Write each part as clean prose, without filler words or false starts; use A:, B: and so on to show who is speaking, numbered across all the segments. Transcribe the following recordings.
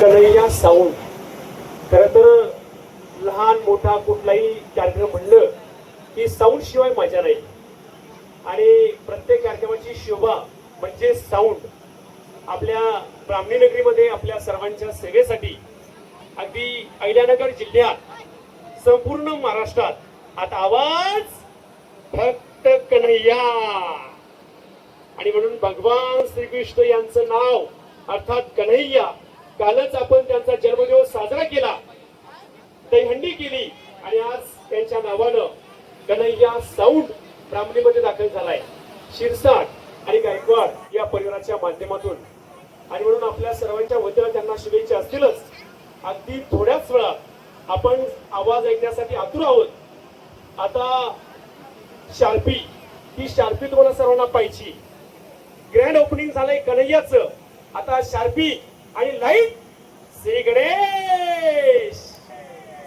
A: Kanhaiya sound. खरं तर लहान मोठा कुठलाही कार्यक्रम म्हणलं की साऊंड शिवाय मजा नाही. आणि प्रत्येक कार्यक्रमाची शोभा म्हणजे साऊंड. आपल्या ब्राह्मणी नगरीमध्ये आपल्या सर्वांच्या सेवेसाठी अगदी अहिल्यानगर जिल्ह्यात संपूर्ण महाराष्ट्रात आता आवाज भक्त कन्हैया. आणि म्हणून भगवान श्रीकृष्ण यांचं नाव अर्थात कन्हैया. कालच आपण त्यांचा जन्मदिवस साजरा केला, दहीहंडी केली आणि आज त्यांच्या नावानं कन्हैया साऊंड ब्राह्मणीमध्ये दाखल झालाय. शिरसाट आणि गायकवाड या परिवाराच्या माध्यमातून. आणि म्हणून आपल्या सर्वांच्या वतीनं त्यांना शुभेच्छा असतीलच. अगदी थोड्याच वेळात आपण आवाज ऐकण्यासाठी आतुर आहोत. आता शार्पी, ही शार्पी तुम्हाला सर्वांना पाहिजे. ग्रँड ओपनिंग झालंय कन्हैयाचं. आता शार्पी आणि लाईट. श्री गणेश,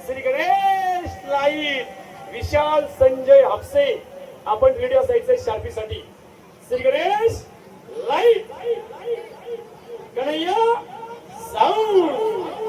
A: श्री गणेश लाईट. विशाल संजय हापसे आपण रेडी असायचे शार्पीसाठी. Shri Ganesh light, Kanhaiya sound.